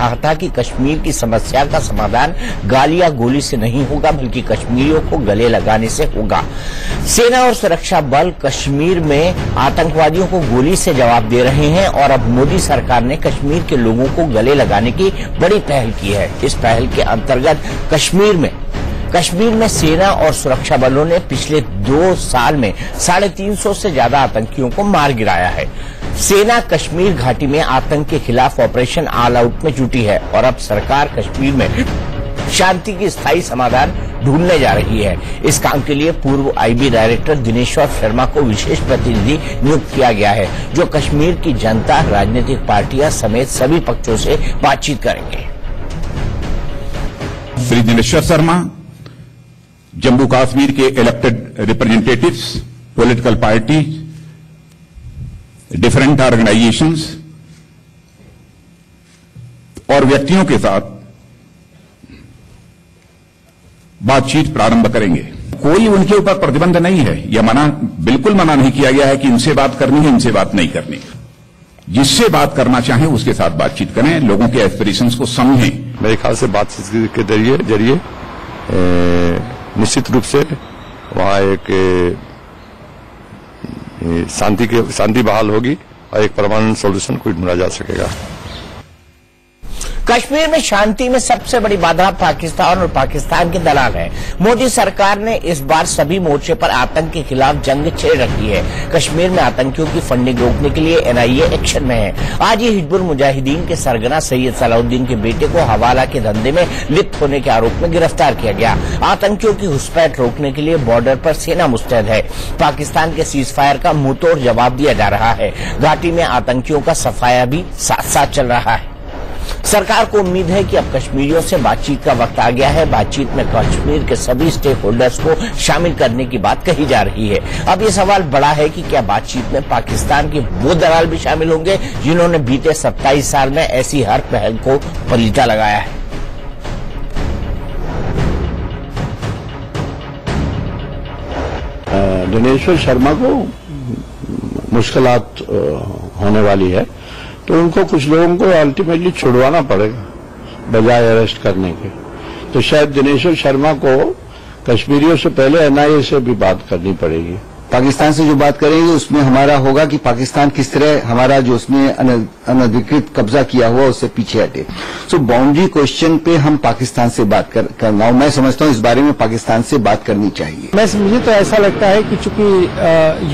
कहा था कि कश्मीर की समस्या का समाधान गाली या गोली से नहीं होगा, बल्कि कश्मीरियों को गले लगाने से होगा। सेना और सुरक्षा बल कश्मीर में आतंकवादियों को गोली से जवाब दे रहे हैं और अब मोदी सरकार ने कश्मीर के लोगों को गले लगाने की बड़ी पहल की है। इस पहल के अंतर्गत कश्मीर में सेना और सुरक्षा बलों ने पिछले 2 साल में 350 से ज्यादा आतंकियों को मार गिराया है। सेना कश्मीर घाटी में आतंक के खिलाफ ऑपरेशन ऑल आउट में जुटी है और अब सरकार कश्मीर में शांति की स्थायी समाधान ढूंढने जा रही है। इस काम के लिए पूर्व आईबी डायरेक्टर दिनेश्वर शर्मा को विशेष प्रतिनिधि नियुक्त किया गया है, जो कश्मीर की जनता, राजनीतिक पार्टियां समेत सभी पक्षों से बातचीत करेंगे। श्री दिनेश्वर शर्मा जम्मू कश्मीर के elected representatives, political party, different organisations और व्यक्तियों के साथ बातचीत प्रारंभ करेंगे। कोई उनके ऊपर प्रतिबंध नहीं है, यह बिल्कुल मना नहीं किया गया है कि इनसे बात करनी है, इनसे बात नहीं करनी। जिससे बात करना चाहें उसके साथ बातचीत करें, लोगों के एस्पिरेशंस को समझें। मेरे ख्याल से बातचीत के जरिए निश्चित रूप से वहां एक शांति बहाल होगी और एक परमानेंट सॉल्यूशन को ढूंढा जा सकेगा। कश्मीर में शांति में सबसे बड़ी बाधा पाकिस्तान और पाकिस्तान के दलाल है। मोदी सरकार ने इस बार सभी मोर्चे पर आतंक के खिलाफ जंग छेड़ रखी है। कश्मीर में आतंकियों की फंडिंग रोकने के लिए एनआईए एक्शन में है। आज ही हिजबुल मुजाहिदीन के सरगना सैयद सलाउद्दीन के बेटे को हवाला के धंधे में लिप्त होने के आरोप में गिरफ्तार किया गया। आतंकियों की घुसपैठ रोकने के लिए बॉर्डर पर सेना मुस्तैद है। पाकिस्तान के सीज फायर का मुंहतोड़ जवाब दिया जा रहा है। घाटी में आतंकियों का सफाया भी साथ साथ चल रहा है। सरकार को उम्मीद है कि अब कश्मीरियों से बातचीत का वक्त आ गया है। बातचीत में कश्मीर के सभी स्टेक होल्डर्स को शामिल करने की बात कही जा रही है। अब ये सवाल बड़ा है कि क्या बातचीत में पाकिस्तान के वो दलाल भी शामिल होंगे जिन्होंने बीते 27 साल में ऐसी हर पहल को पलीता लगाया है। दिनेश्वर शर्मा को मुश्किलात होने वाली है, तो उनको कुछ लोगों को अल्टीमेटली छुड़वाना पड़ेगा बजाय अरेस्ट करने के। तो शायद दिनेश्वर शर्मा को कश्मीरियों से पहले एनआईए से भी बात करनी पड़ेगी। पाकिस्तान से जो बात करेंगे उसमें हमारा होगा कि पाकिस्तान किस तरह हमारा जो उसने अनधिकृत कब्जा किया हुआ उससे पीछे हटे। सो बाउंड्री क्वेश्चन पे हम पाकिस्तान से बात करना हूं। मैं समझता हूं इस बारे में पाकिस्तान से बात करनी चाहिए। मुझे तो ऐसा लगता है कि चूंकि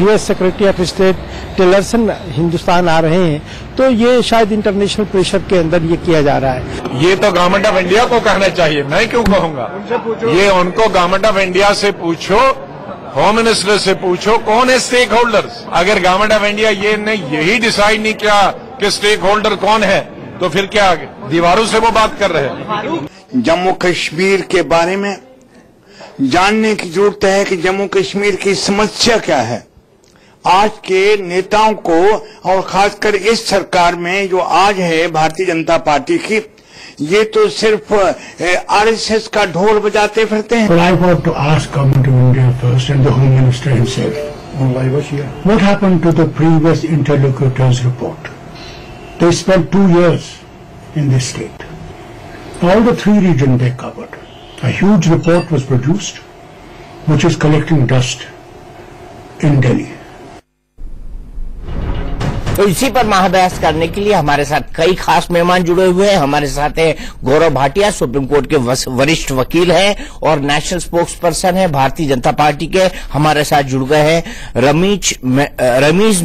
US secretary of state Tillerson Hindustan आ रहे हैं, तो ये शायद इंटरनेशनल प्रेशर के अंदर ये किया जा रहा है। ये तो गवर्नमेंट ऑफ इंडिया को कहना चाहिए, मैं क्यों कहूंगा। ये उनको गवर्नमेंट ऑफ इंडिया से पूछो, होम मिनिस्टर से पूछो कौन है स्टेक होल्डर्स। अगर गवर्नमेंट ऑफ इंडिया ये ने यही डिसाइड नहीं किया कि स्टेक होल्डर कौन है, तो फिर क्या आगे दीवारों से वो बात कर रहे हैं। जम्मू कश्मीर के बारे में जानने की जरूरत है कि जम्मू कश्मीर की समस्या क्या है। आज के नेताओं को और खासकर इस सरकार में जो आज है भारतीय जनता पार्टी की, ये तो सिर्फ आरएसएस का ढोल बजाते फिरते हैं। I want to ask Government of India first and the Home Minister himself. What happened to the previous interlocutors report? They spent 2 years in this state. All the 3 regions they covered. A huge report was produced, which is collecting dust in Delhi. तो इसी पर महाबहस करने के लिए हमारे साथ कई खास मेहमान जुड़े हुए हैं। हमारे साथ है गौरव भाटिया, सुप्रीम कोर्ट के वरिष्ठ वकील हैं और नेशनल स्पोक्स पर्सन है भारतीय जनता पार्टी के। हमारे साथ जुड़ गए हैं रमीज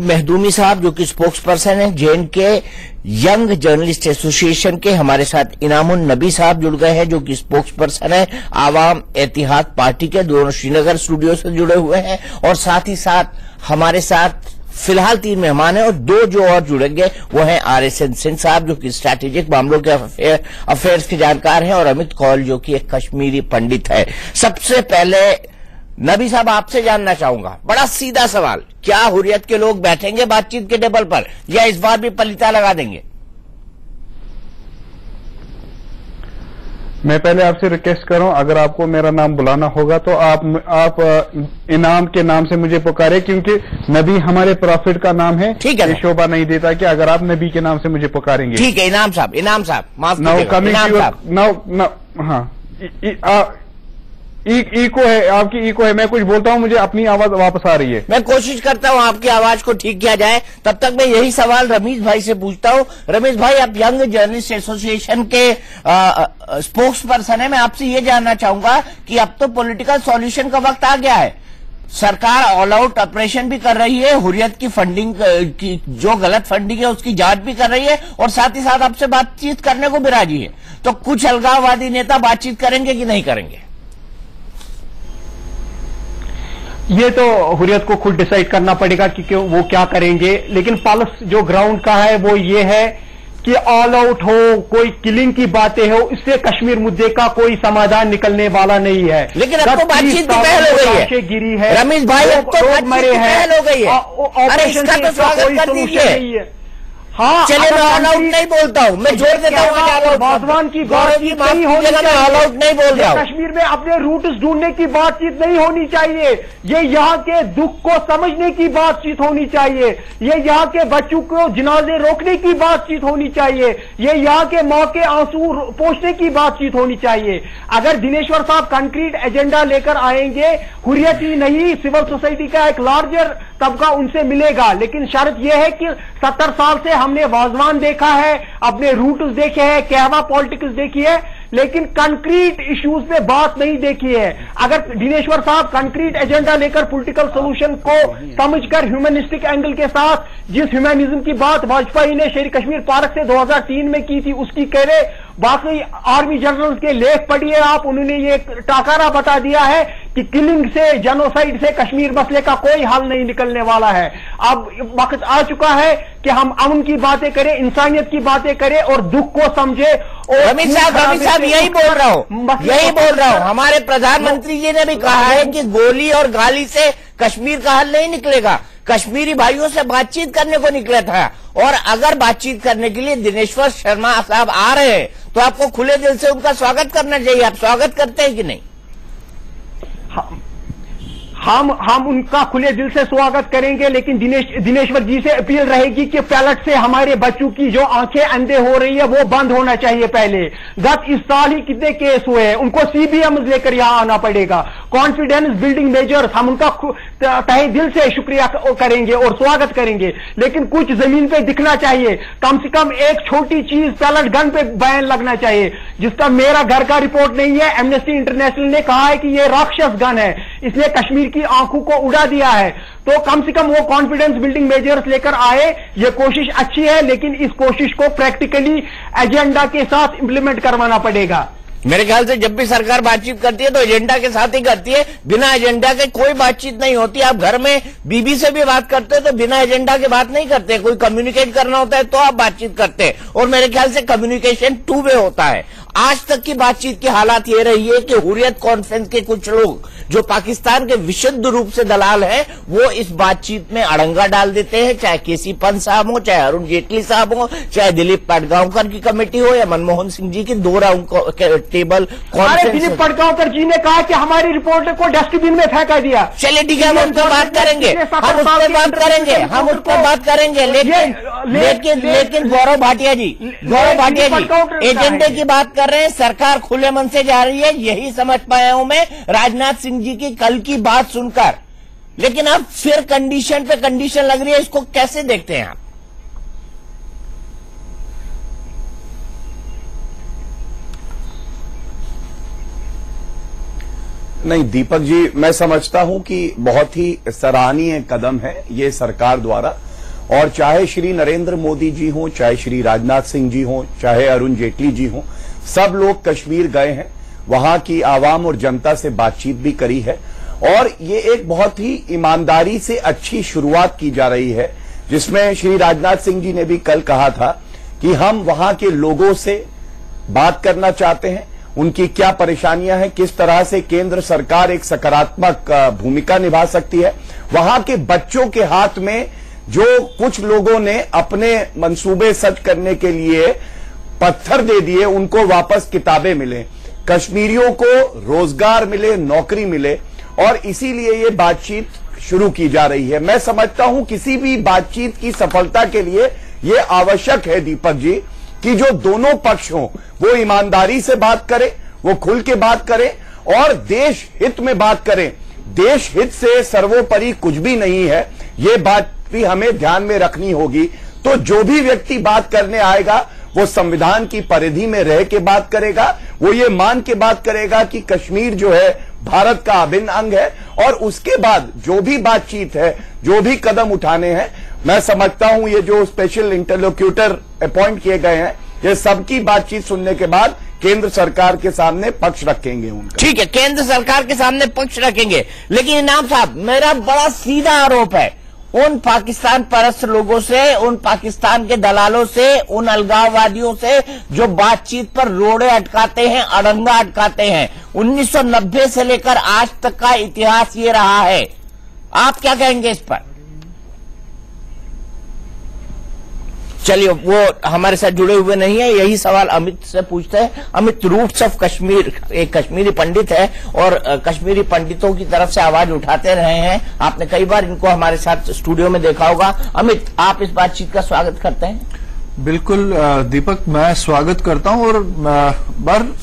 महदूमी साहब, जो कि स्पोक्स पर्सन है जेएन के यंग जर्नलिस्ट एसोसिएशन के। हमारे साथ इनामुन नबी साहब जुड़ गए हैं, जो कि स्पोक्स पर्सन है आवाम एतिहाद पार्टी के। दोनों श्रीनगर स्टूडियो से जुड़े हुए हैं। और साथ ही साथ हमारे साथ फिलहाल 3 मेहमान हैं और 2 जो और जुड़ेंगे वो हैं आरएसएन सिंह साहब, जो कि स्ट्रैटेजिक मामलों के अफेयर्स के जानकार हैं, और अमित कौल, जो कि एक कश्मीरी पंडित है। सबसे पहले नबी साहब आपसे जानना चाहूंगा, बड़ा सीधा सवाल, क्या हुर्रियत के लोग बैठेंगे बातचीत के टेबल पर या इस बार भी पलीता लगा देंगे? मैं पहले आपसे रिक्वेस्ट कर रहा हूं, अगर आपको मेरा नाम बुलाना होगा तो आप इनाम के नाम से मुझे पुकारे, क्योंकि नबी हमारे प्रॉफिट का नाम है। ठीक है, ये शोभा नहीं देता कि अगर आप नबी के नाम से मुझे पुकारेंगे। ठीक है, इनाम साहब माफ इको है, आपकी इको है, मैं कुछ बोलता हूं, मुझे अपनी आवाज वापस आ रही है। मैं कोशिश करता हूं आपकी आवाज को ठीक किया जाए। तब तक मैं यही सवाल रमेश भाई से पूछता हूं। रमेश भाई, आप यंग जर्नलिस्ट एसोसिएशन के स्पोक्स पर्सन है। मैं आपसे ये जानना चाहूंगा कि अब तो पॉलिटिकल सॉल्यूशन का वक्त आ गया है। सरकार ऑल आउट ऑपरेशन भी कर रही है, हुर्रियत की फंडिंग की जो गलत फंडिंग है उसकी जांच भी कर रही है, और साथ ही साथ आपसे बातचीत करने को भी राजी है। तो कुछ अलगाववादी नेता बातचीत करेंगे कि नहीं करेंगे? ये तो हुर्रियत को खुद डिसाइड करना पड़ेगा कि वो क्या करेंगे, लेकिन पल्स जो ग्राउंड का है वो ये है कि ऑल आउट हो, कोई किलिंग की बातें हो, इससे कश्मीर मुद्दे का कोई समाधान निकलने वाला नहीं है। लेकिन अब तो बातचीत की पहल हो गई है, गिरी है रमेश भाई, अब तो बातचीत की पहल हो गई है। अरे इसका तो स्वागत कर दीजिए। हाँ, चलिए, मैं ऑल आउट नहीं बोलता हूं, मैं जोड़ देता हूं। वाधवान की बातचीत नहीं होनी चाहिए, मैं ऑल आउट नहीं बोल रहा हूं। कश्मीर में अपने रूट्स ढूंढने की बातचीत नहीं होनी चाहिए, ये यहाँ के दुख को समझने की बातचीत होनी चाहिए, ये यहाँ के बच्चों को जनाजे रोकने की बातचीत होनी चाहिए, ये यहाँ के माँ के आंसू पोंछने की बातचीत होनी चाहिए। अगर दिनेश्वर साहब कंक्रीट एजेंडा लेकर आएंगे, हुर्रियत ही नहीं, सिविल सोसाइटी का एक लार्जर तबका उनसे मिलेगा। लेकिन शर्त यह है कि 70 साल से हमने वाजवान देखा है, अपने रूट्स देखे हैं, कहवा पॉलिटिक्स देखी है, लेकिन कंक्रीट इश्यूज पे बात नहीं देखी है। अगर दिनेश्वर साहब कंक्रीट एजेंडा लेकर पॉलिटिकल सोल्यूशन को समझकर ह्यूमनिस्टिक एंगल के साथ, जिस ह्यूमनिज्म की बात वाजपेयी ने शेर कश्मीर पार्क से 2003 में की थी, उसकी करे, बाकी आर्मी जनरल्स के लेख पढ़िए आप, उन्होंने ये टाकारा बता दिया है कि किलिंग से, जेनोसाइड से कश्मीर मसले का कोई हल नहीं निकलने वाला है। अब वक्त आ चुका है कि हम अमन की बातें करें, इंसानियत की बातें करें और दुख को समझे। और रमेश साहब यही बोल रहा हूं, हमारे प्रधानमंत्री जी ने भी कहा है कि गोली और गाली से कश्मीर का हल नहीं निकलेगा, कश्मीरी भाइयों से बातचीत करने को निकला था। और अगर बातचीत करने के लिए दिनेश्वर शर्मा साहब आ रहे हैं तो आपको खुले दिल से उनका स्वागत करना चाहिए। आप स्वागत करते हैं कि नहीं? हम उनका खुले दिल से स्वागत करेंगे, लेकिन दिनेश्वर जी से अपील रहेगी कि पैलेट से हमारे बच्चों की जो आंखें अंधे हो रही है वो बंद होना चाहिए। पहले इस साल ही कितने केस हुए हैं, उनको सीबीएम लेकर यहां आना पड़ेगा। कॉन्फिडेंस बिल्डिंग मेजर्स, हम उनका तहे दिल से शुक्रिया करेंगे और स्वागत करेंगे, लेकिन कुछ जमीन पे दिखना चाहिए। कम से कम एक छोटी चीज पैलेट गन पे बैन लगना चाहिए, जिसका मेरा घर का रिपोर्ट नहीं है। एमनेस्टी इंटरनेशनल ने कहा है कि ये राक्षस गन है, इसलिए कश्मीर की आंखों को उड़ा दिया है। तो कम से कम वो कॉन्फिडेंस बिल्डिंग मेजर्स लेकर आए। ये कोशिश अच्छी है, लेकिन इस कोशिश को प्रैक्टिकली एजेंडा के साथ इंप्लीमेंट करवाना पड़ेगा। मेरे ख्याल से जब भी सरकार बातचीत करती है तो एजेंडा के साथ ही करती है, बिना एजेंडा के कोई बातचीत नहीं होती। आप घर में बीबी से भी बात करते हो तो बिना एजेंडा के बात नहीं करते, कोई कम्युनिकेट करना होता है तो आप बातचीत करते हैं, और मेरे ख्याल से कम्युनिकेशन 2 वे होता है। आज तक की बातचीत की हालात ये रही है कि हुर्रियत कॉन्फ्रेंस के कुछ लोग जो पाकिस्तान के विशुद्ध रूप से दलाल हैं, वो इस बातचीत में अड़ंगा डाल देते हैं, चाहे केसी पंत साहब हो, चाहे अरुण जेटली साहब हो, चाहे दिलीप पाटगांवकर की कमेटी हो, या मनमोहन सिंह जी की 2 राउंड टेबल कॉन्फ्रेंस। दिलीप पाटगांवकर जी ने कहा कि हमारी रिपोर्ट को डस्टबिन में फेंका दिया। चलिए ठीक है, हम उस पर बात करेंगे, हम उस पर बात करेंगे, लेकिन गौरव भाटिया जी एजेंडे की बात कर रहे हैं, सरकार खुले मन से जा रही है, यही समझ पाया हूं मैं राजनाथ सिंह जी की कल की बात सुनकर। लेकिन अब फिर कंडीशन पे कंडीशन लग रही है, इसको कैसे देखते हैं आप? नहीं दीपक जी, मैं समझता हूं कि बहुत ही सराहनीय कदम है ये सरकार द्वारा, और चाहे श्री नरेंद्र मोदी जी हों, चाहे श्री राजनाथ सिंह जी हों, चाहे अरुण जेटली जी हों, सब लोग कश्मीर गए हैं, वहां की आवाम और जनता से बातचीत भी करी है, और ये एक बहुत ही ईमानदारी से अच्छी शुरुआत की जा रही है, जिसमें श्री राजनाथ सिंह जी ने भी कल कहा था कि हम वहां के लोगों से बात करना चाहते हैं, उनकी क्या परेशानियां हैं, किस तरह से केंद्र सरकार एक सकारात्मक भूमिका निभा सकती है। वहां के बच्चों के हाथ में जो कुछ लोगों ने अपने मंसूबे सच करने के लिए पत्थर दे दिए, उनको वापस किताबें मिले। कश्मीरियों को रोजगार मिले, नौकरी मिले, और इसीलिए ये बातचीत शुरू की जा रही है। मैं समझता हूं किसी भी बातचीत की सफलता के लिए ये आवश्यक है दीपक जी कि जो दोनों पक्ष हों वो ईमानदारी से बात करें, वो खुल के बात करें और देश हित में बात करें। देश हित से सर्वोपरि कुछ भी नहीं है, ये बात भी हमें ध्यान में रखनी होगी। तो जो भी व्यक्ति बात करने आएगा वो संविधान की परिधि में रह के बात करेगा, वो ये मान के बात करेगा कि कश्मीर जो है भारत का अभिन्न अंग है, और उसके बाद जो भी बातचीत है, जो भी कदम उठाने हैं, मैं समझता हूं ये जो स्पेशल इंटरलोक्यूटर अपॉइंट किए गए हैं, ये सबकी बातचीत सुनने के बाद केंद्र सरकार के सामने पक्ष रखेंगे उनका। ठीक है, केंद्र सरकार के सामने पक्ष रखेंगे, लेकिन इनाम साहब मेरा बड़ा सीधा आरोप है उन पाकिस्तान परस्त लोगों से, उन पाकिस्तान के दलालों से, उन अलगाववादियों से जो बातचीत पर रोड़े अटकाते हैं, अड़ंगा अटकाते हैं। 1990 से लेकर आज तक का इतिहास ये रहा है। आप क्या कहेंगे इस पर? चलिए, वो हमारे साथ जुड़े हुए नहीं है, यही सवाल अमित से पूछते हैं। अमित रूट्स ऑफ कश्मीर, एक कश्मीरी पंडित है और कश्मीरी पंडितों की तरफ से आवाज उठाते रहे हैं। आपने कई बार इनको हमारे साथ स्टूडियो में देखा होगा। अमित, आप इस बातचीत का स्वागत करते हैं? बिल्कुल दीपक, मैं स्वागत करता हूं, और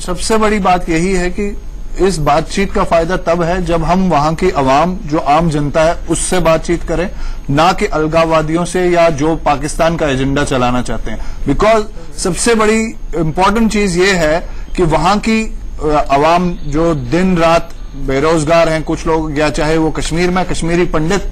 सबसे बड़ी बात यही है कि इस बातचीत का फायदा तब है जब हम वहां की अवाम, जो आम जनता है, उससे बातचीत करें, ना कि अलगाववादियों से या जो पाकिस्तान का एजेंडा चलाना चाहते हैं। बिकॉज सबसे बड़ी इंपॉर्टेंट चीज ये है कि वहां की अवाम जो दिन रात बेरोजगार हैं कुछ लोग, या चाहे वो कश्मीर में कश्मीरी पंडित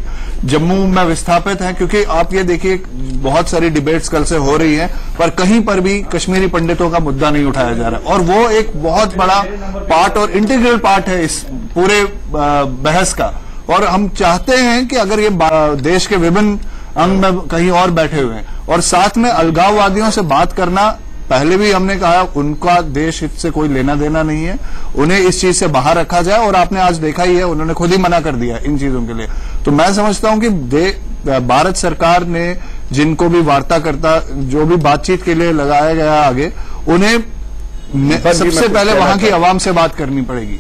जम्मू में विस्थापित हैं, क्योंकि आप ये देखिए बहुत सारी डिबेट्स कल से हो रही हैं, पर कहीं पर भी कश्मीरी पंडितों का मुद्दा नहीं उठाया जा रहा, और वो एक बहुत बड़ा पार्ट और इंटीग्रल पार्ट है इस पूरे बहस का। और हम चाहते हैं कि अगर ये देश के विभिन्न अंग में कहीं और बैठे हुए हैं, और साथ में अलगाववादियों से बात करना, पहले भी हमने कहा उनका देश हित से कोई लेना देना नहीं है, उन्हें इस चीज से बाहर रखा जाए, और आपने आज देखा ही है उन्होंने खुद ही मना कर दिया इन चीजों के लिए। तो मैं समझता हूं कि भारत सरकार ने जिनको भी वार्ताकर्ता, जो भी बातचीत के लिए लगाया गया आगे, उन्हें सबसे पहले वहां की आवाम से बात करनी पड़ेगी।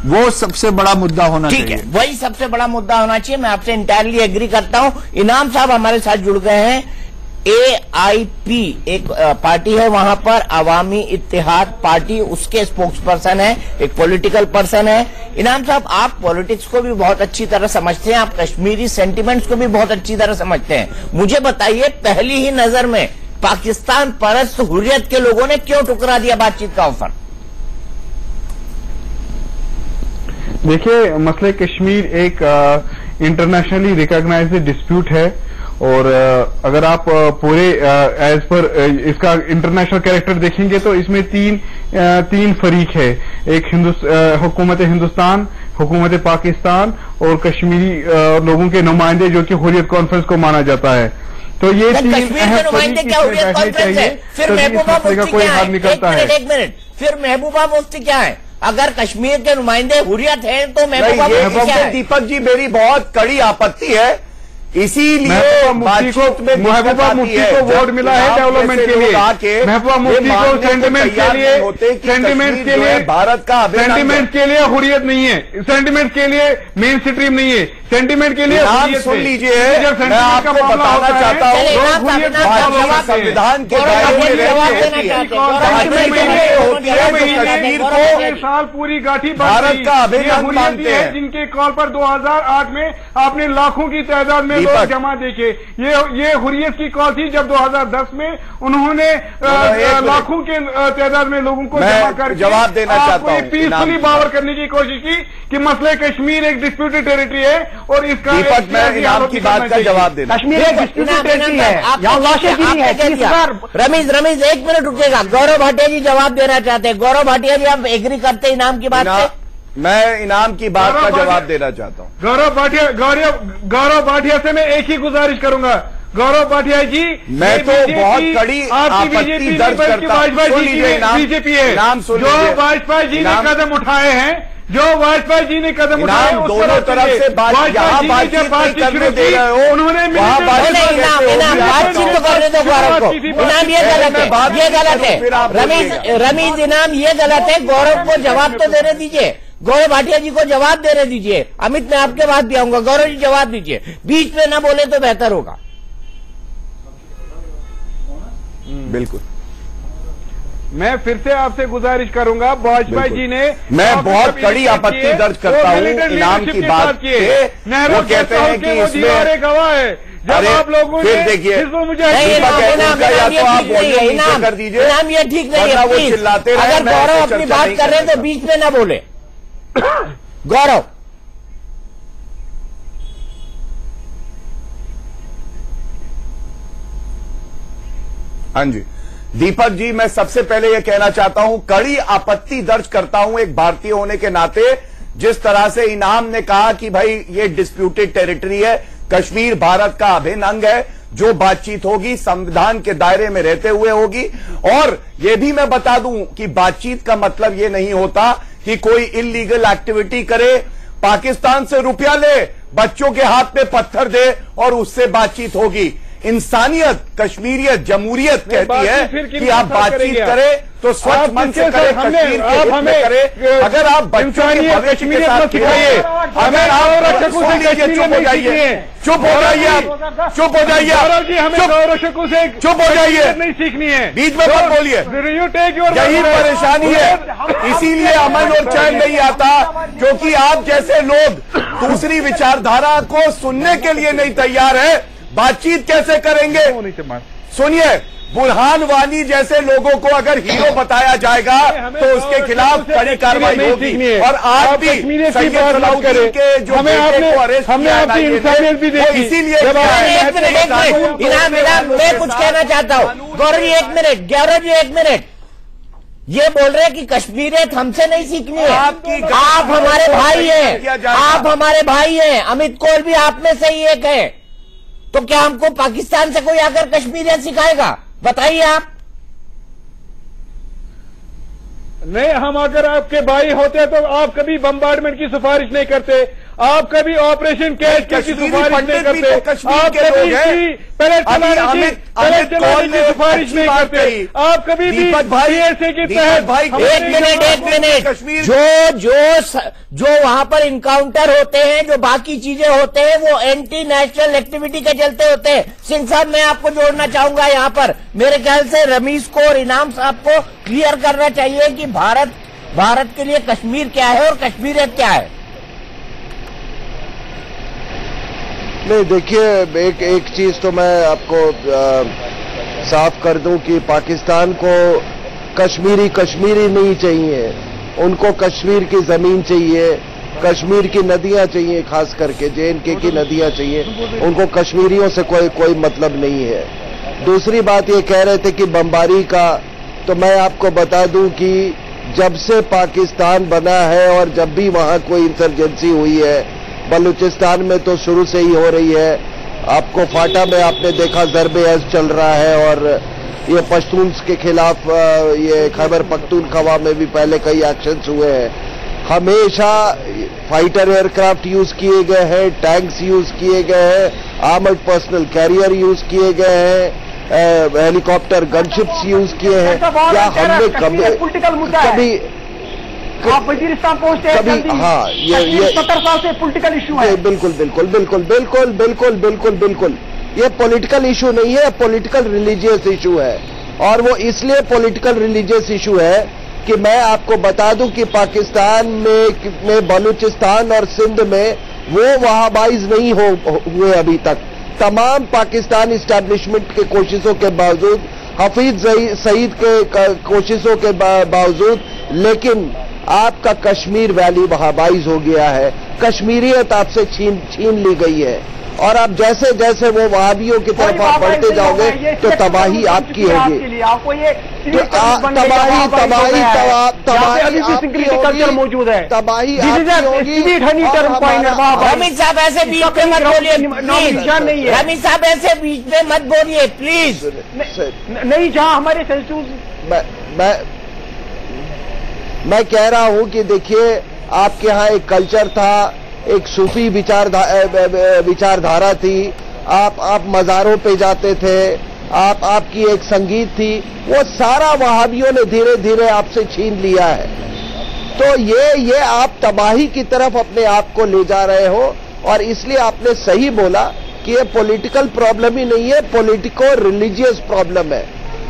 वो सबसे बड़ा मुद्दा होना चाहिए। ठीक है, वही सबसे बड़ा मुद्दा होना चाहिए। मैं आपसे इंटायरली एग्री करता हूं। इनाम साहब हमारे साथ जुड़ गए हैं। AIP एक पार्टी है वहां पर, अवामी इत्तेहाद पार्टी, उसके स्पोक्स पर्सन है, एक पॉलिटिकल पर्सन है। इनाम साहब, आप पॉलिटिक्स को भी बहुत अच्छी तरह समझते हैं, आप कश्मीरी सेंटिमेंट्स को भी बहुत अच्छी तरह समझते हैं। मुझे बताइए, पहली ही नजर में पाकिस्तान परस्त हुर्रियत के लोगों ने क्यों ठुकरा दिया बातचीत का ऑफर? देखिए, मसले कश्मीर एक इंटरनेशनली रिकॉग्नाइज्ड डिस्प्यूट है, और अगर आप पूरे एज पर इसका इंटरनेशनल कैरेक्टर देखेंगे तो इसमें तीन फरीक है। एक हुकूमत हिंदुस्तान, हुकूमत पाकिस्तान और कश्मीरी लोगों के नुमाइंदे, जो कि हुर्रियत कॉन्फ्रेंस को माना जाता है। तो ये तीन अहम फरीक इसमें बैठने चाहिए, तभी इस मसले का कोई हल निकलता है। एक मिनट, फिर महबूबा मुफ्ती क्या है? अगर कश्मीर के नुमाइंदे हुर्रियत हैं तो महबूबा मुफ्ती क्या है? दीपक जी, मेरी बहुत कड़ी आपत्ति है, इसीलिए महबूबा मुफ्ती को वोट मिला है डेवलपमेंट के लिए। महबूबा मुफ्ती को सेंटिमेंट के लिए भारत का सेंटिमेंट के लिए हुर्रियत नहीं है, सेंटिमेंट के लिए मेन स्ट्रीम नहीं है, सेंटिमेंट के लिए सुन लीजिए। मैं आपको बताना चाहता हूँ, संविधान के साल पूरी गाठी भारत का अभिन्न मानते हैं, जिनके कॉल पर 2008 में आपने लाखों की तादाद में लोग जमा देखे। ये हुर्रियत की कॉल थी जब 2010 में उन्होंने लाखों के तादाद में लोगों को जमा कर जवाब देना चाहता हूँ, पीसफुली बावर करने की कोशिश की कि मसले कश्मीर एक डिस्प्यूटेड टेरिटरी है, और इसका दीपक, मैं इनाम की बात का जवाब देना। कश्मीर एक डिस्प्यूटेड टेरिटरी है, यहाँ लाशें गिरी है। रमीज एक मिनट रुकेगा। गौरव भाटिया जी जवाब देना चाहते हैं। गौरव भाटिया जी, आप एग्री करते हैं इनाम की बात से? मैं इनाम की बात का जवाब देना चाहता हूँ। गौरव भाटिया से मैं एक ही गुजारिश करूंगा, गौरव भाटिया जी, मैं तो बहुत कड़ी आपत्ति दर्ज करता हूं। बीजेपी है, जो वाजपेयी जी ने कदम उठाए हैं, जो वाजपेयी जी ने कदम उठाए दोनों तरफ से यहाँ बातचीत करने दे रहे हो, उन्होंने इनाम बातचीत तो करने दो गौरव को। इनाम ये गलत है, ये गलत है रमीज इनाम ये गलत है। गौरव को जवाब तो देने दीजिए, गौरव भाटिया जी को जवाब देने दीजिए। अमित मैं आपके बाद भी आऊंगा, गौरव जी जवाब दीजिए, बीच में ना बोले तो बेहतर होगा। बिल्कुल, मैं फिर से आपसे गुजारिश करूंगा, वाजपेयी जी ने, मैं बहुत कड़ी आपत्ति दर्ज करता हूँ इनाम की बात पे। वो कहते हैं कि इसमें गवाह है। जब आप लोगों फिर देखिए मुझे इनाम कर दीजिए, इनाम ये ठीक नहीं है। वो चिल्लाते रहे, अगर गौरव अपनी बात कर रहे हैं तो बीच में ना बोले। गौरव हाँ जी, दीपक जी, मैं सबसे पहले यह कहना चाहता हूं, कड़ी आपत्ति दर्ज करता हूं एक भारतीय होने के नाते, जिस तरह से इनाम ने कहा कि भाई ये डिस्प्यूटेड टेरिटरी है, कश्मीर भारत का अभिन्न अंग है, जो बातचीत होगी संविधान के दायरे में रहते हुए होगी। और यह भी मैं बता दूं कि बातचीत का मतलब यह नहीं होता कि कोई इलीगल एक्टिविटी करे, पाकिस्तान से रुपया ले, बच्चों के हाथ में पत्थर दे और उससे बातचीत होगी। इंसानियत, कश्मीरियत, जमहूरियत कहती है कि आप बातचीत करें तो स्वच्छ मन से करें, कश्मीर के हित में करें। अगर आप बच्चों के भविष्य के साथ खेलिए, अगर आप चुप हो जाइए, चुप हो जाइए, चुप हो जाइए, आप चुप हो जाइए, चुप हो जाइए, नहीं सीखनी है, बीच में मत बोलिए, यही परेशानी है। इसीलिए अमन और चैन नहीं आता, क्योंकि आप जैसे लोग दूसरी विचारधारा को सुनने के लिए नहीं तैयार है। बातचीत कैसे करेंगे? सुनिए, बुरहान वानी जैसे लोगों को अगर हीरो बताया जाएगा तो उसके खिलाफ कड़ी कार्रवाई होगी। और आज भी सैयद सलाउद्दीन के जो बेटे को अरेस्ट किया गया, इसीलिए मैं कुछ कहना चाहता हूँ। गौरव जी एक मिनट, गौरव जी एक मिनट, ये बोल रहे हैं कि कश्मीरियत हमसे नहीं सीखनी है। आप हमारे भाई हैं, आप हमारे भाई हैं, अमित कोल भी आप में से ही एक है, तो क्या हमको पाकिस्तान से कोई आकर कश्मीरियत सिखाएगा? बताइए आप। नहीं, हम अगर आपके भाई होते तो आप कभी बम्बार्डमेंट की सिफारिश नहीं करते, आप कभी ऑपरेशन कैच की सिफारिश नहीं करते, आप कभी पैलेट चलाने की सिफारिश नहीं करते, आप कभी भी सीएसए के तहत। एक मिनट, जो वहां पर इनकाउंटर होते हैं, जो बाकी चीजें होते हैं, वो एंटी नेशनल एक्टिविटी के चलते होते हैं। सिंह साहब, मैं आपको जोड़ना चाहूंगा यहाँ पर। मेरे ख्याल से रमीज को और इनाम साहब को क्लियर करना चाहिए कि भारत के लिए कश्मीर क्या है और कश्मीरियत क्या है। नहीं, देखिए, एक चीज तो मैं आपको साफ कर दूं कि पाकिस्तान को कश्मीरी नहीं चाहिए, उनको कश्मीर की जमीन चाहिए, कश्मीर की नदियां चाहिए, खास करके JNK की नदियां चाहिए, उनको कश्मीरियों से कोई मतलब नहीं है। दूसरी बात ये कह रहे थे कि बमबारी का, तो मैं आपको बता दूं कि जब से पाकिस्तान बना है और जब भी वहां कोई इंसर्जेंसी हुई है, बलूचिस्तान में तो शुरू से ही हो रही है, आपको फाटा में आपने देखा ज़रब-ए-अज़ चल रहा है, और ये पश्तून्स के खिलाफ ये खैबर पख्तूनख्वा में भी पहले कई एक्शंस हुए हैं। हमेशा फाइटर एयरक्राफ्ट यूज किए गए हैं, टैंक्स यूज किए गए हैं, आर्मर्ड पर्सनल कैरियर यूज किए गए हैं, हेलीकॉप्टर गनशिप्स यूज किए हैं। क्या हमने कभी आप वजीरिस्तान पहुंचते हैं कभी? हाँ, ये 70 साल से पॉलिटिकल इशू है। बिल्कुल, ये पॉलिटिकल इशू नहीं है, पॉलिटिकल रिलीजियस इशू है। और वो इसलिए पॉलिटिकल रिलीजियस इशू है कि मैं आपको बता दूं कि पाकिस्तान में बलूचिस्तान और सिंध में वो वहाबाइज नहीं हुए अभी तक। तमाम पाकिस्तान इस्टेब्लिशमेंट के कोशिशों के बावजूद, हफीज सईद के कोशिशों के बावजूद, लेकिन आपका कश्मीर वैली वहाबाइज हो गया है, कश्मीरियत आपसे छीन ली गई है। और आप जैसे जैसे वो वहाबियों की तरफ आप बढ़ते जाओगे तो तबाही आपकी होगी, कल्चर मौजूद है, तबाही रमीज साहब ऐसे बीच में मत बोलिए, रमीज साहब ऐसे बीच में मत बोलिए प्लीज। नहीं, जहाँ हमारे सेंसिटिव, मैं कह रहा हूं कि देखिए, आपके यहाँ एक कल्चर था, एक सूफी विचारधारा थी, आप मज़ारों पे जाते थे, आपकी एक संगीत थी, वो सारा वहाबियों ने धीरे धीरे आपसे छीन लिया है। तो ये आप तबाही की तरफ अपने आप को ले जा रहे हो, और इसलिए आपने सही बोला कि ये पॉलिटिकल प्रॉब्लम ही नहीं है, पॉलिटिको रिलीजियस प्रॉब्लम है।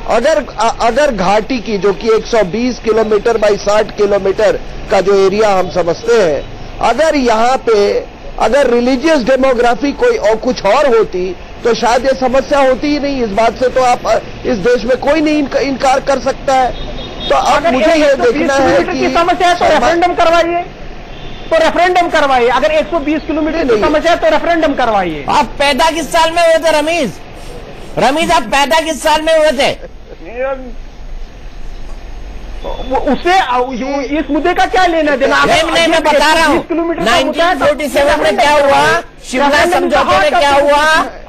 अगर घाटी की, जो कि 120 किलोमीटर बाई 60 किलोमीटर का जो एरिया हम समझते हैं, अगर यहाँ पे अगर रिलीजियस डेमोग्राफी कोई और कुछ और होती तो शायद ये समस्या होती ही नहीं। इस बात से तो आप इस देश में कोई नहीं इनकार कर सकता है। तो अब मुझे ये देखना है कि समस्या है तो रेफरेंडम करवाइए, अगर 120 किलोमीटर की समस्या है तो रेफरेंडम करवाइए। आप पैदा किस साल में हुए थे रमीज आप पैदा किस साल में हुए थे? उससे इस मुद्दे का क्या लेना देना? मैं बता रहा हूँ 1947 में क्या हुआ, शिमला समझौते में क्या हुआ,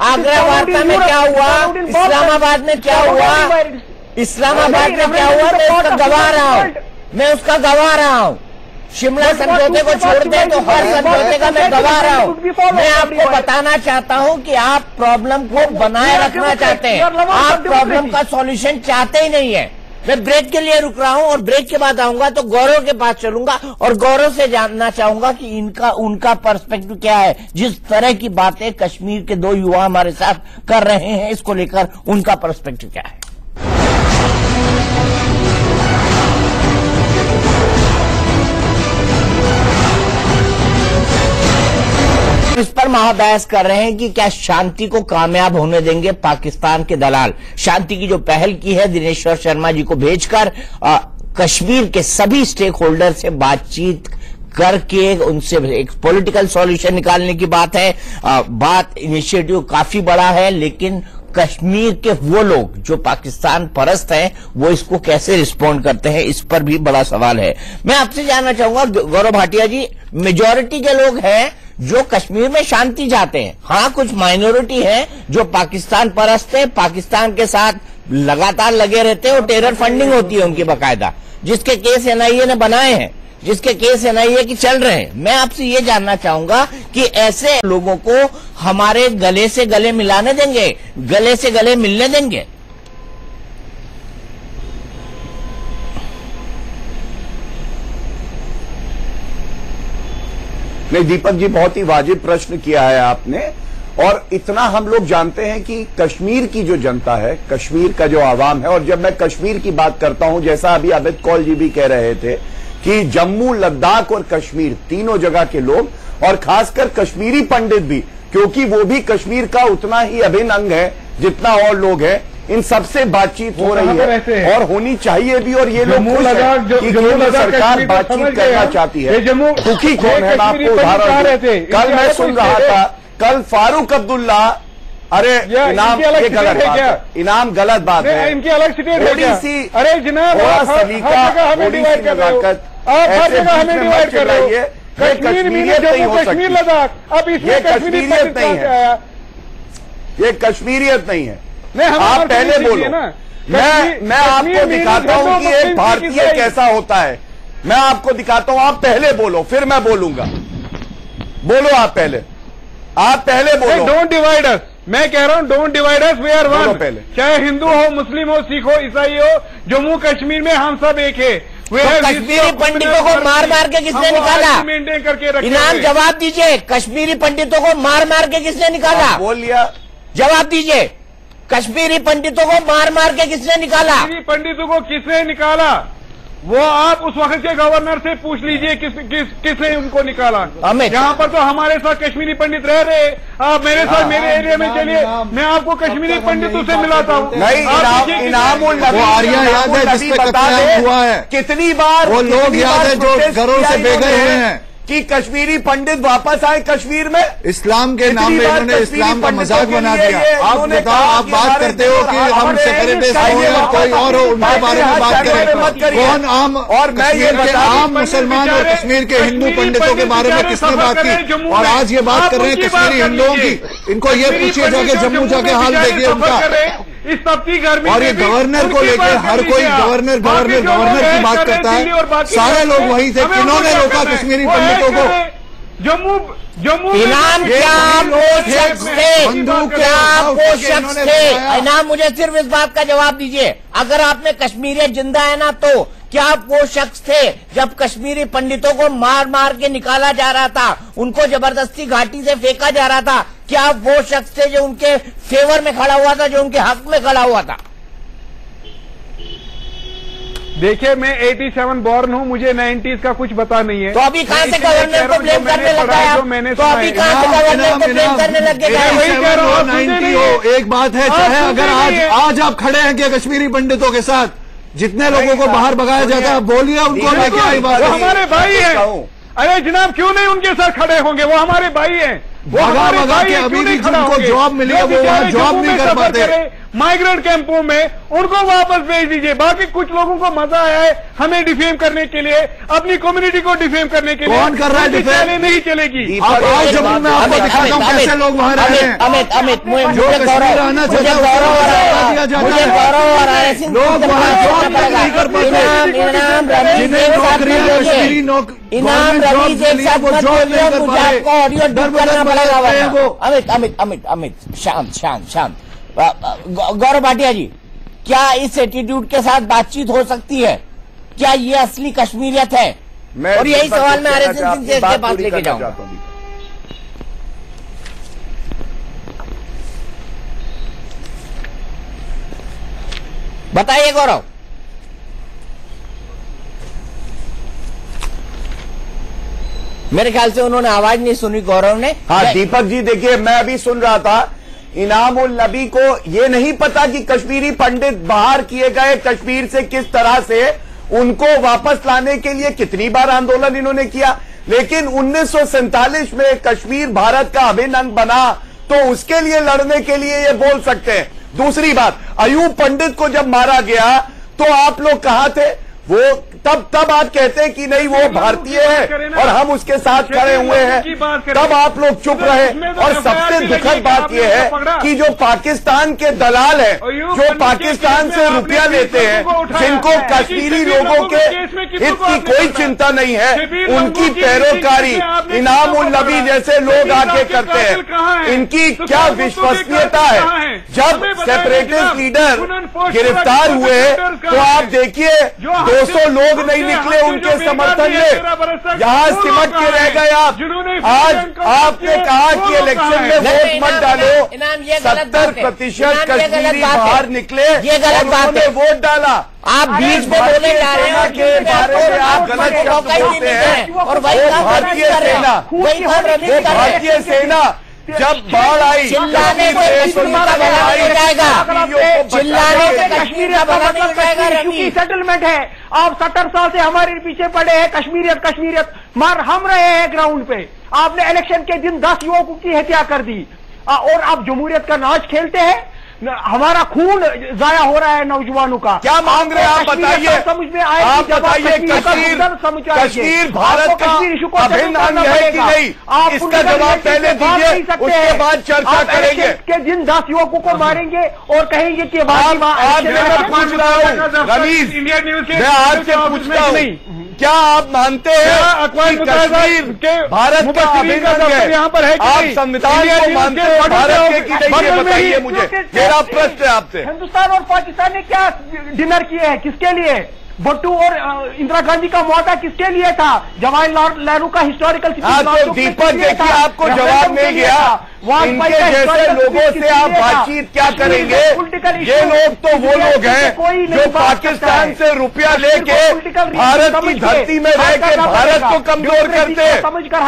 आगरा वार्ता में क्या हुआ, इस्लामाबाद में क्या हुआ, मैं उसका गवाह रहा हूँ। शिमला समझौते को छोड़ दें तो हर समझौते का मैं गवाह रहा हूँ। मैं आपको बताना चाहता हूँ कि आप प्रॉब्लम को बनाए रखना चाहते हैं, आप प्रॉब्लम का सॉल्यूशन चाहते ही नहीं है। मैं ब्रेक के लिए रुक रहा हूं और ब्रेक के बाद आऊंगा तो गौरव के पास चलूंगा और गौरव से जानना चाहूंगा कि उनका पर्सपेक्टिव क्या है। जिस तरह की बातें कश्मीर के दो युवा हमारे साथ कर रहे हैं, इसको लेकर उनका पर्सपेक्टिव क्या है। इस पर महाबहस कर रहे हैं कि क्या शांति को कामयाब होने देंगे पाकिस्तान के दलाल। शांति की जो पहल की है दिनेश्वर शर्मा जी को भेजकर कश्मीर के सभी स्टेक होल्डर से बातचीत करके उनसे एक पॉलिटिकल सॉल्यूशन निकालने की बात है। इनिशिएटिव काफी बड़ा है, लेकिन कश्मीर के वो लोग जो पाकिस्तान परस्त हैं वो इसको कैसे रिस्पॉन्ड करते हैं, इस पर भी बड़ा सवाल है। मैं आपसे जानना चाहूंगा गौरव भाटिया जी, मेजॉरिटी के लोग हैं जो कश्मीर में शांति चाहते हैं, हाँ कुछ माइनॉरिटी है जो पाकिस्तान परस्त है, पाकिस्तान के साथ लगातार लगे रहते हैं और टेरर फंडिंग होती है उनकी बाकायदा, जिसके केस एनआईए ने बनाए हैं, जिसके केस एनआईए की चल रहे हैं। मैं आपसे ये जानना चाहूंगा कि ऐसे लोगों को हमारे गले से गले मिलाने देंगे, गले से गले मिलने देंगे? नहीं दीपक जी, बहुत ही वाजिब प्रश्न किया है आपने। और इतना हम लोग जानते हैं कि कश्मीर की जो जनता है, कश्मीर का जो आवाम है, और जब मैं कश्मीर की बात करता हूं, जैसा अभी अमित कौल जी भी कह रहे थे कि जम्मू, लद्दाख और कश्मीर तीनों जगह के लोग, और खासकर कश्मीरी पंडित भी, क्योंकि वो भी कश्मीर का उतना ही अभिन्न अंग है जितना और लोग हैं, इन सबसे बातचीत हो रही है और होनी चाहिए भी। और ये लोग कि केंद्र सरकार बातचीत करना चाहती है। दुखी कौन है, मैं आपको उदाहरण दूं। कल मैं सुन रहा था, कल फारूक अब्दुल्ला, अरे इनाम ये गलत बात है, इनाम गलत बात है, इनकी अलग स्टेट है क्या? अरे जनाब सलीका, थोड़ी सी नजाकत, हमें डिवाइड कर रही है। कश्मीरियत नहीं हो सकती, ये कश्मीरियत नहीं है, ये कश्मीरियत नहीं है। आप पहले बोलो, मैं आपको दिखाता हूं कि एक भारतीय कैसा होता है। मैं आपको दिखाता हूं, आप पहले बोलो फिर मैं बोलूंगा। बोलो आप पहले बोलो। डोंट डिवाइड अस, मैं कह रहा हूं don't divide us, we are one. पहले चाहे हिंदू हो, मुस्लिम हो, सिख हो, ईसाई हो, जम्मू कश्मीर में हम सब एक है। तो कश्मीरी पंडितों को मार मार के किसने निकाला? मेंटेन करके इनाम जवाब दीजिए, कश्मीरी पंडितों को मार मार के किसने निकाला? बोल लिया, जवाब दीजिए, कश्मीरी पंडितों को मार मार के किसने निकाला? कश्मीरी पंडितों को किसने निकाला वो आप उस वक्त के गवर्नर से पूछ लीजिए किसने उनको निकाला। यहाँ पर तो हमारे साथ कश्मीरी पंडित रह रहे, आप मेरे साथ मेरे एरिया में चलिए, मैं आपको कश्मीरी पंडितों से मिलाता हूँ। इनामुल नबी बता दे कितनी बार वो लोग याद है जो घरों से बेघर हुए हैं कि कश्मीरी पंडित वापस आए कश्मीर में, इस्लाम के नाम में इन्होंने इस्लाम का मजाक बना दिया। आप बताओ, आप बात करते हो कि हम सेपरेटिस्ट हो या कोई और हो, उनके बारे में बात करें। कौन आम और कश्मीर के आम मुसलमान और कश्मीर के हिंदू पंडितों के बारे में किसने बात की? और आज ये बात कर रहे हैं कश्मीरी हिंदुओं की। इनको ये पूछिए, जाके जम्मू जाके हाल देखिए उनका। इस तपती गर्मी और ये गवर्नर को लेकर हर कोई गवर्नर की बात करता है। सारे लोग वही थे, किन्होंने रोका कश्मीरी पंडितों को? जम्मू इनाम क्या वो शख्स थे? क्या वो शख्स थे? इनाम मुझे सिर्फ इस बात का जवाब दीजिए, अगर आपने कश्मीरियत जिंदा है ना, तो क्या वो शख्स थे जब कश्मीरी पंडितों को मार मार के निकाला जा रहा था, उनको जबरदस्ती घाटी से फेंका जा रहा था, क्या वो शख्स थे जो उनके फेवर में खड़ा हुआ था, जो उनके हक में खड़ा हुआ था? देखिए, मैं 87 बॉर्न हूँ, मुझे 90s का कुछ पता नहीं है। तो अभी कहां से गवर्नर को ब्लेम करने लग गए आप? तो अभी कहां से गवर्नर को ब्लेम करने लग गए? एक बात है, चाहे अगर आज आप खड़े हैं कि कश्मीरी पंडितों के साथ जितने लोगों को बाहर भगाया जाता है, बोलिए उनको, क्या बात? वो हमारे भाई हैं। अरे जनाब, क्यों नहीं उनके साथ खड़े होंगे? वो हमारे भाई हैं। भगा के अभी भी जिनको जॉब मिली है वो वहाँ जॉब नहीं कर पाते। माइग्रेंट कैंपों में उनको वापस भेज दीजिए। बाकी कुछ लोगों को मजा आया है हमें डिफेम करने के लिए, अपनी कम्युनिटी को डिफेम करने के लिए। कौन कर रहा है डिफेम? नहीं चलेगी। आज जम्मू में आपको दिखाता हूँ कैसे लोग वहाँ रह रहे हैं। अमित, मुझे गौरव आ रहा है, लोग वहाँ जॉब नहीं कर पाते, जिन्हें नौकरियां कश्मीरी इनाम रमीज एक साथ मत बोलिए, मुझे आपको ऑडियो डब करना पड़ेगा। अमित शांत। गौरव भाटिया जी, क्या इस एटीट्यूड के साथ बातचीत हो सकती है? क्या ये असली कश्मीरियत है? और यही सवाल मैं आरएसएस सिंह से के पास लेके जाऊंगा। बताइए गौरव। मेरे ख्याल से उन्होंने आवाज नहीं सुनी गौरव ने। हाँ दीपक जी, देखिए मैं अभी सुन रहा था, इनाम उल नबी को ये नहीं पता कि कश्मीरी पंडित बाहर किए गए कश्मीर से किस तरह से, उनको वापस लाने के लिए कितनी बार आंदोलन इन्होंने किया, लेकिन 1947 में कश्मीर भारत का अभिन्न अंग बना तो उसके लिए लड़ने के लिए ये बोल सकते हैं। दूसरी बात, अयूब पंडित को जब मारा गया तो आप लोग कहां थे? वो तब आप कहते हैं कि नहीं वो भारतीय है और हम उसके साथ खड़े हुए हैं, तब आप लोग चुप रहे। और सबसे दुखद बात यह है कि जो पाकिस्तान के दलाल हैं, जो पाकिस्तान से रुपया लेते हैं, जिनको कश्मीरी लोगों के हित की कोई चिंता नहीं है, उनकी पैरोकारी इनाम उल नबी जैसे लोग आके करते हैं। इनकी क्या विश्वसनीयता है? जब सेपरेटिस्ट लीडर गिरफ्तार हुए तो आप देखिए 200 लोग नहीं निकले उनके समर्थन में, यहां सिमट के रह गए आप। आज आपने कहा कि इलेक्शन में वोट मत डालो, 70% कश्मीरी बाहर निकले और उन्होंने वोट डाला। आप बीच में बोले जा रहे हैं के बारे में आप गलत शब्द बोलते हैं। और भारतीय सेना जब बाढ़ आई, चिल्लाने से कश्मीर का भला नहीं हो जाएगा, चिल्लाने से कश्मीर का भला नहीं हो जाएगा। की सेटलमेंट है, आप 70 साल से हमारे पीछे पड़े हैं, कश्मीरियत मार हम रहे हैं ग्राउंड पे। आपने इलेक्शन के दिन 10 युवकों की हत्या कर दी और आप जमहूरियत का नाच खेलते हैं। हमारा खून जाया हो रहा है नौजवानों का। क्या मांग रहे हैं आप बताइए? समझ में आए, आप बताइए, कश्मीर भारत का अभिन्न अंग है कि नहीं? इसका जवाब पहले दीजिए, उसके बाद चर्चा करेंगे। के दिन 10 युवकों को मारेंगे और कहेंगे कि आप पूछ रहा हूँ रमीज, मैं आपसे पूछता हूँ, क्या आप मानते हैं कि कश्मीर भारत का अभिन्न अंग है? यहाँ पर है आप संविधान को मानते हैं भारत के कि नहीं? ये बताइए मुझे, मेरा प्रश्न है आपसे। हिंदुस्तान और पाकिस्तान ने क्या डिनर किए हैं? किसके लिए? भट्टू और इंदिरा गांधी का मुआहदा किसके लिए था? जवाहरलाल नेहरू का हिस्टोरिकल तो दीपक देखिए, आपको जवाब नहीं गया। इनके जैसे लोगों से आप बातचीत क्या करेंगे? ये लोग तो वो लोग हैं जो पाकिस्तान से रुपया लेके भारत की धरती में रह के भारत को कमजोर करते हैं।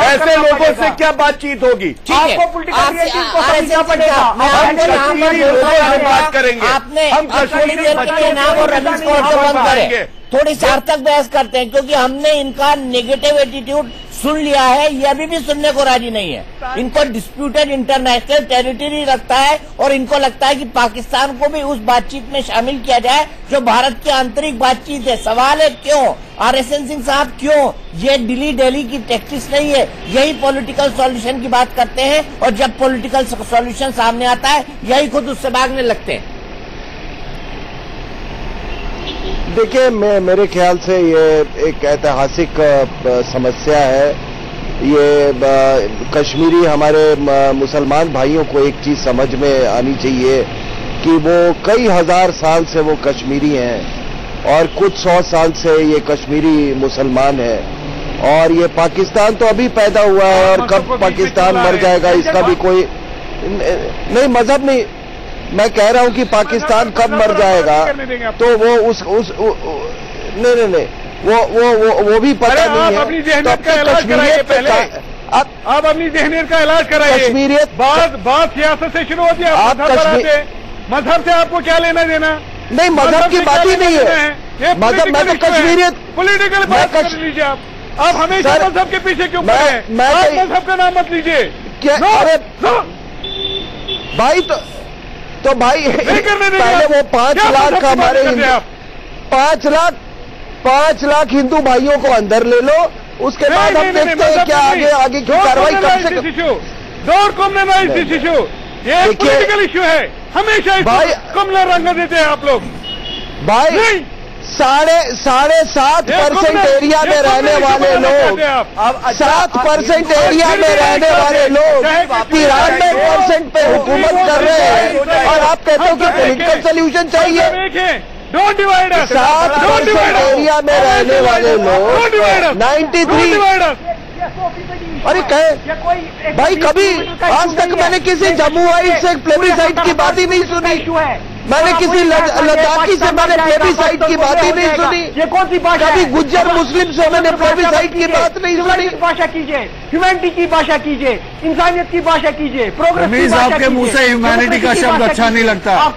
ऐसे लोगों से क्या बातचीत होगी? आपको पोलिटिकल समझना पड़ेगा। हम कश्मीरी लोगों से बात करेंगे, हम कश्मीरी करेंगे। थोड़ी सार्थक बहस करते हैं, क्योंकि हमने इनका नेगेटिव एटीट्यूड सुन लिया है, ये अभी भी सुनने को राजी नहीं है। इनको डिस्प्यूटेड इंटरनेशनल टेरिटरी लगता है और इनको लगता है कि पाकिस्तान को भी उस बातचीत में शामिल किया जाए जो भारत की आंतरिक बातचीत है। सवाल है क्यों? आरएसएन सिंह साहब क्यों? ये दिल्ली की टैक्टिक्स नहीं है, यही पॉलिटिकल सॉल्यूशन की बात करते हैं और जब पॉलिटिकल सॉल्यूशन सामने आता है यही खुद उससे भागने लगते हैं। देखिए, मेरे ख्याल से ये एक ऐतिहासिक समस्या है। ये कश्मीरी हमारे मुसलमान भाइयों को एक चीज समझ में आनी चाहिए कि वो कई हजार साल से वो कश्मीरी हैं और कुछ 100 साल से ये कश्मीरी मुसलमान हैं और ये पाकिस्तान तो अभी पैदा हुआ है और कब पाकिस्तान मर जाएगा इसका भी कोई नहीं, मजहब नहीं। मैं कह रहा हूं कि पाकिस्तान कब मर जाएगा तो वो नहीं वो भी पता नहीं है। अपनी जहनीत का इलाज कराइए पहले। आप अपनी जहनीत का इलाज कराइए। कश्मीरियत बात सियासत से शुरू होती है। आप मजहब से आपको क्या लेना देना? नहीं, मजहब की बात ही नहीं है। मजहब मैं तो कश्मीरियत पॉलिटिकल बात कर लीजिए। आप हमेशा मजहब के पीछे क्यों पड़े हैं? आप मजहब का नाम मत लीजिए। अरे भाई तो भाई पहले वो 5 लाख हमारे 5 लाख हिंदू भाइयों को अंदर ले लो, उसके बाद हम देखते हैं क्या आगे की कार्रवाई कर सकते। दौर कमना इशू ये पॉलिटिकल इशू है। हमेशा भाई कमला रंग देते हैं आप लोग। भाई 7.5% एरिया में रहने वाले लोग, 7% एरिया में रहने वाले लोग 93% पे हुकूमत कर रहे हैं और आप कहते हो कि पॉलिटिकल सोल्यूशन चाहिए। 7% एरिया में रहने वाले लोग 93। अरे कहे भाई, कभी आज तक मैंने किसी जम्मूवाइट से प्लेबिसाइट की बात ही नहीं सुनी। मैंने किसी लद्दाखी से मैंने प्लेबिसाइट की बात ही नहीं सुनी। ये कौन सी भाषा? कभी गुज्जर मुस्लिम से मैंने प्लेबिसाइट की बात नहीं सुनी। भाषा कीजिए, ह्यूमैनिटी की भाषा कीजिए, इंसानियत की भाषा कीजिए, प्रोग्रेस की भाषा कीजिए। आपके मुंह से ह्यूमैनिटी का शब्द अच्छा नहीं लगता। आप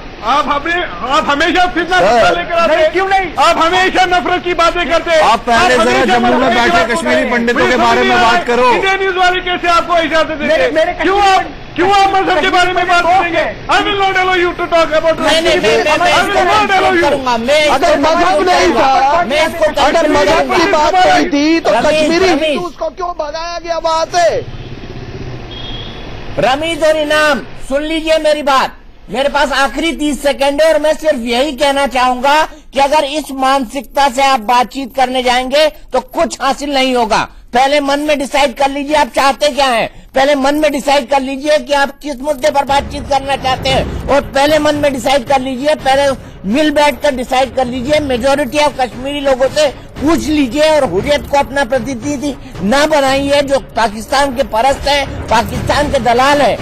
हमेशा फितना लेकर आते हैं। क्यों नहीं? आप हमेशा नफरत की बातें करते हैं। आप पहले जरा जम्मू में बैठे कश्मीरी पंडितों के बारे में बात करो। इंडिया न्यूज वाले कैसे आपको इजाजत देते हैं? क्यों आप मजहब के बारे में बात करेंगे? I will not allow you to talk about. अगर मजहब नहीं था, अगर मजहब की बात नहीं थी तो कश्मीरी हिंदू को क्यों भगाया गया वहां से? रमीज और इनाम, सुन लीजिए मेरी बात। मेरे पास आखिरी 30 सेकंड है और मैं सिर्फ यही कहना चाहूंगा कि अगर इस मानसिकता से आप बातचीत करने जाएंगे तो कुछ हासिल नहीं होगा। पहले मन में डिसाइड कर लीजिए आप चाहते क्या हैं। पहले मन में डिसाइड कर लीजिए कि आप किस मुद्दे पर बातचीत करना चाहते हैं और पहले मन में डिसाइड कर लीजिए, पहले मिल बैठकर डिसाइड कर लीजिए। मेजोरिटी ऑफ कश्मीरी लोगों से पूछ लीजिए और हुर्रियत को अपना प्रतिनिधि ना बनाइए जो पाकिस्तान के परस्त है, पाकिस्तान के दलाल है।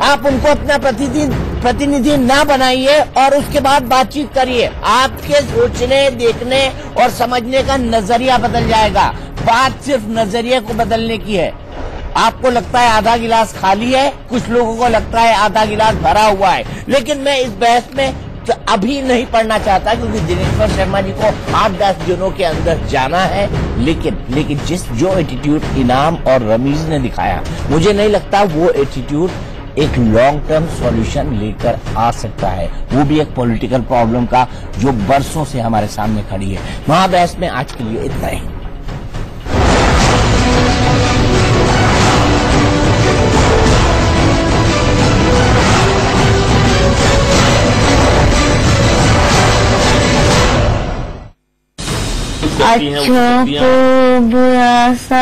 आप उनको अपना प्रतिनिधि ना बनाइए और उसके बाद बातचीत करिए। आपके सोचने, देखने और समझने का नजरिया बदल जाएगा। बात सिर्फ नजरिए को बदलने की है। आपको लगता है आधा गिलास खाली है, कुछ लोगों को लगता है आधा गिलास भरा हुआ है। लेकिन मैं इस बहस में तो अभी नहीं पढ़ना चाहता क्योंकि दिनेश्वर शर्मा जी को 8-10 दिनों के अंदर जाना है। लेकिन जो एटीट्यूड इनाम और रमीज ने दिखाया, मुझे नहीं लगता वो एटीट्यूड एक लॉन्ग टर्म सॉल्यूशन लेकर आ सकता है। वो भी एक पॉलिटिकल प्रॉब्लम का जो बरसों से हमारे सामने खड़ी है। महाबहस में आज के लिए इतना ही। अच्छों को बुरा सा